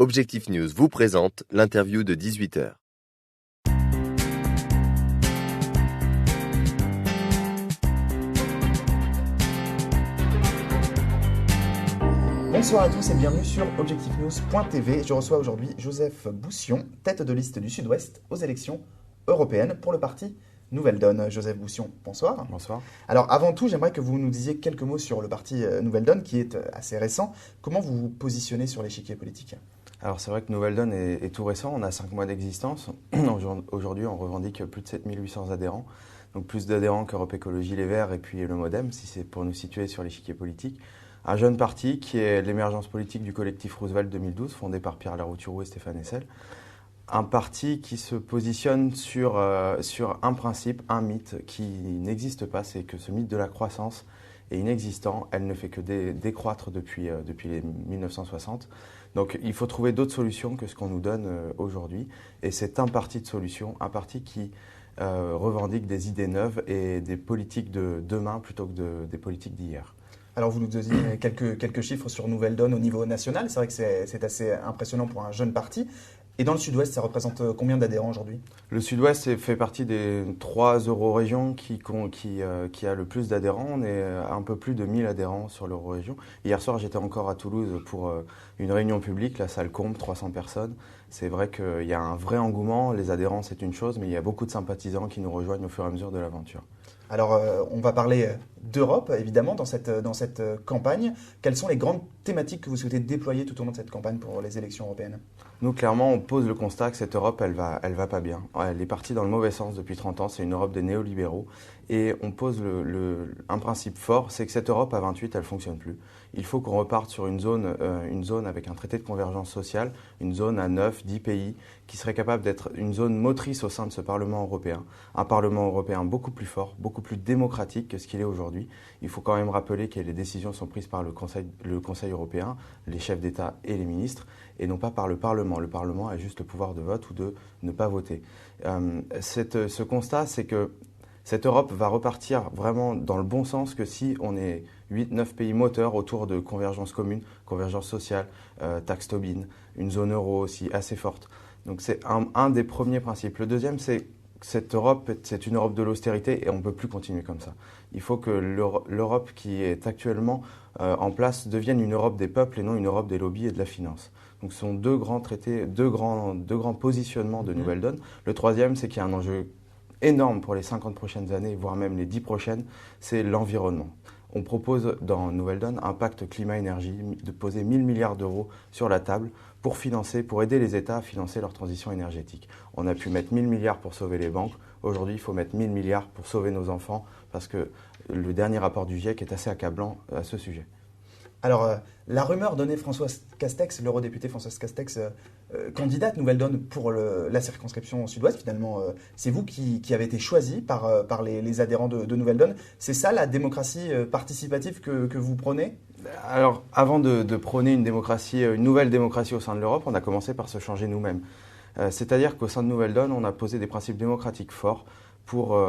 Objectif News vous présente l'interview de 18h. Bonsoir à tous et bienvenue sur objectifnews.tv. Je reçois aujourd'hui Joseph Boussion, tête de liste du Sud-Ouest aux élections européennes pour le parti Nouvelle Donne. Joseph Boussion, bonsoir. Bonsoir. Alors avant tout, j'aimerais que vous nous disiez quelques mots sur le parti Nouvelle Donne qui est assez récent. Comment vous vous positionnez sur l'échiquier politique ? Alors c'est vrai que Nouvelle Donne est tout récent, on a 5 mois d'existence. Aujourd'hui, on revendique plus de 7800 adhérents, donc plus d'adhérents qu'Europe Écologie Les Verts et puis le MoDem, si c'est pour nous situer sur l'échiquier politique. Un jeune parti qui est l'émergence politique du collectif Roosevelt 2012, fondé par Pierre Larouturou et Stéphane Hessel. Un parti qui se positionne sur un principe, un mythe qui n'existe pas, c'est que ce mythe de la croissance est inexistant, elle ne fait que décroître depuis les 1960. Donc il faut trouver d'autres solutions que ce qu'on nous donne aujourd'hui. Et c'est un parti de solution, un parti qui revendique des idées neuves et des politiques de demain plutôt que des politiques d'hier. Alors vous nous donnez quelques chiffres sur Nouvelle Donne au niveau national. C'est vrai que c'est assez impressionnant pour un jeune parti. Et dans le Sud-Ouest, ça représente combien d'adhérents aujourd'hui ? Le Sud-Ouest fait partie des 3 eurorégions qui a le plus d'adhérents. On est un peu plus de 1000 adhérents sur l'eurorégion. Hier soir, j'étais encore à Toulouse pour une réunion publique. La salle comble, 300 personnes. C'est vrai qu'il y a un vrai engouement. Les adhérents, c'est une chose, mais il y a beaucoup de sympathisants qui nous rejoignent au fur et à mesure de l'aventure. Alors, on va parler d'Europe, évidemment, dans cette campagne. Quelles sont les grandes thématiques que vous souhaitez déployer tout au long de cette campagne pour les élections européennes ? Nous, clairement, on pose le constat que cette Europe, elle va pas bien. Elle est partie dans le mauvais sens depuis 30 ans. C'est une Europe des néolibéraux. Et on pose un principe fort, c'est que cette Europe à 28, elle ne fonctionne plus. Il faut qu'on reparte sur une zone avec un traité de convergence sociale, une zone à 9, 10 pays, qui serait capable d'être une zone motrice au sein de ce Parlement européen. Un Parlement européen beaucoup plus fort, beaucoup plus démocratique que ce qu'il est aujourd'hui. Il faut quand même rappeler que les décisions sont prises par le Conseil européen, les chefs d'État et les ministres, et non pas par le Parlement. Le Parlement a juste le pouvoir de vote ou de ne pas voter. Ce constat, c'est que cette Europe va repartir vraiment dans le bon sens que si on est 8-9 pays moteurs autour de convergence commune, convergence sociale, taxe Tobin, une zone euro aussi assez forte. Donc c'est un des premiers principes. Le deuxième, c'est que cette Europe, c'est une Europe de l'austérité et on ne peut plus continuer comme ça. Il faut que l'Europe qui est actuellement en place devienne une Europe des peuples et non une Europe des lobbies et de la finance. Donc ce sont 2 grands traités, 2 grands positionnements de Nouvelle Donne. Le troisième, c'est qu'il y a un enjeu énorme pour les 50 prochaines années, voire même les 10 prochaines, c'est l'environnement. On propose dans Nouvelle Donne un pacte climat-énergie, de poser 1000 milliards d'euros sur la table pour aider les États à financer leur transition énergétique. On a pu mettre 1000 milliards pour sauver les banques. Aujourd'hui, il faut mettre 1000 milliards pour sauver nos enfants parce que le dernier rapport du GIEC est assez accablant à ce sujet. Alors, la rumeur donnait Françoise Castex, l'eurodéputée Françoise Castex, candidate Nouvelle Donne pour la circonscription Sud-Ouest. Finalement, c'est vous qui avez été choisi par les adhérents de Nouvelle Donne. C'est ça la démocratie participative que vous prônez ? Alors, avant de prôner une nouvelle démocratie au sein de l'Europe, on a commencé par se changer nous-mêmes. C'est-à-dire qu'au sein de Nouvelle Donne, on a posé des principes démocratiques forts pour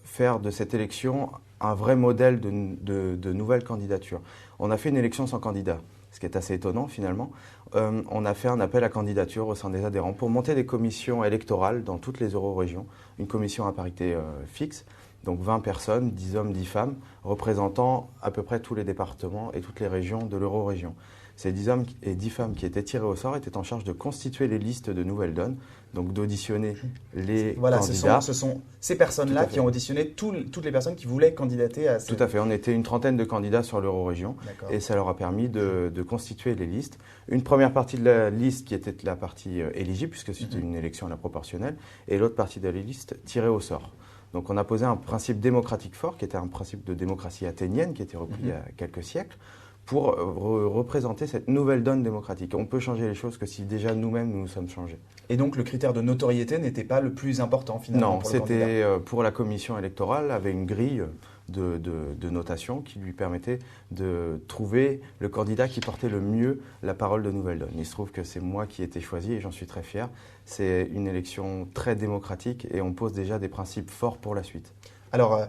faire de cette élection un vrai modèle de nouvelle candidature. On a fait une élection sans candidat, ce qui est assez étonnant finalement. On a fait un appel à candidature au sein des adhérents pour monter des commissions électorales dans toutes les eurorégions, une commission à parité fixe, donc 20 personnes, 10 hommes, 10 femmes, représentant à peu près tous les départements et toutes les régions de l'eurorégion. Ces 10 hommes et 10 femmes qui étaient tirés au sort étaient en charge de constituer les listes de Nouvelle Donne, donc d'auditionner les candidats. Ce sont ces personnes-là qui ont auditionné toutes les personnes qui voulaient candidater à Tout à fait, on était une trentaine de candidats sur l'eurorégion et ça leur a permis de constituer les listes. Une première partie de la liste qui était la partie éligible, puisque c'était une élection à la proportionnelle, et l'autre partie de la liste tirée au sort. Donc on a posé un principe démocratique fort, qui était un principe de démocratie athénienne, qui était repris il y a quelques siècles, pour représenter cette nouvelle donne démocratique. On peut changer les choses que si déjà nous-mêmes nous sommes changés. Et donc le critère de notoriété n'était pas le plus important finalement pour le candidat ? Non, c'était pour la commission électorale, avec une grille de notation qui lui permettait de trouver le candidat qui portait le mieux la parole de Nouvelle Donne. Il se trouve que c'est moi qui ai été choisi et j'en suis très fier. C'est une élection très démocratique et on pose déjà des principes forts pour la suite. Alors,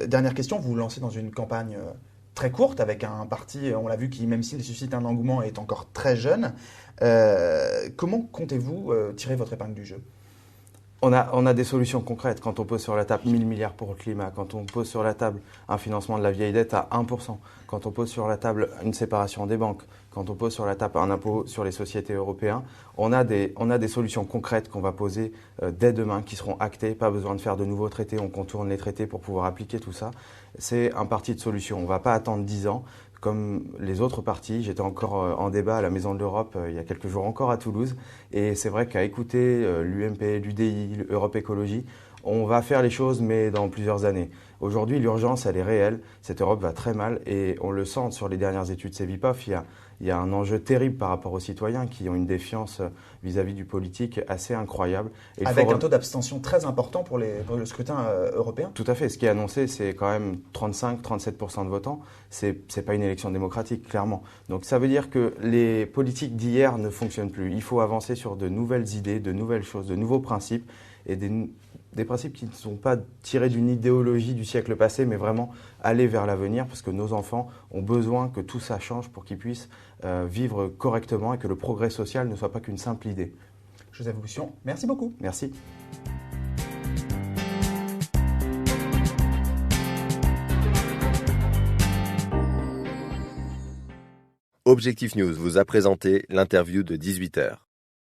dernière question, vous vous lancez dans une campagne très courte, avec un parti, on l'a vu, qui, même s'il suscite un engouement, est encore très jeune. Comment comptez-vous tirer votre épingle du jeu ? On a des solutions concrètes. Quand on pose sur la table 1000 milliards pour le climat, quand on pose sur la table un financement de la vieille dette à 1%, quand on pose sur la table une séparation des banques, quand on pose sur la table un impôt sur les sociétés européens, on a des solutions concrètes qu'on va poser dès demain, qui seront actées. Pas besoin de faire de nouveaux traités, on contourne les traités pour pouvoir appliquer tout ça. C'est un parti de solution. On ne va pas attendre 10 ans. Comme les autres partis, j'étais encore en débat à la Maison de l'Europe il y a quelques jours encore à Toulouse. Et c'est vrai qu'à écouter l'UMP, l'UDI, l'Europe Écologie, on va faire les choses, mais dans plusieurs années. Aujourd'hui, l'urgence, elle est réelle. Cette Europe va très mal et on le sent sur les dernières études Cevipof. Il y a un enjeu terrible par rapport aux citoyens qui ont une défiance vis-à-vis du politique assez incroyable. Et avec un taux d'abstention très important pour le scrutin européen. Tout à fait. Ce qui est annoncé, c'est quand même 35-37% de votants. C'est pas une élection démocratique, clairement. Donc ça veut dire que les politiques d'hier ne fonctionnent plus. Il faut avancer sur de nouvelles idées, de nouvelles choses, de nouveaux principes et des principes qui ne sont pas tirés d'une idéologie du siècle passé, mais vraiment aller vers l'avenir, parce que nos enfants ont besoin que tout ça change pour qu'ils puissent vivre correctement et que le progrès social ne soit pas qu'une simple idée. Joseph Boussion, merci beaucoup. Merci. Objectif News vous a présenté l'interview de 18h.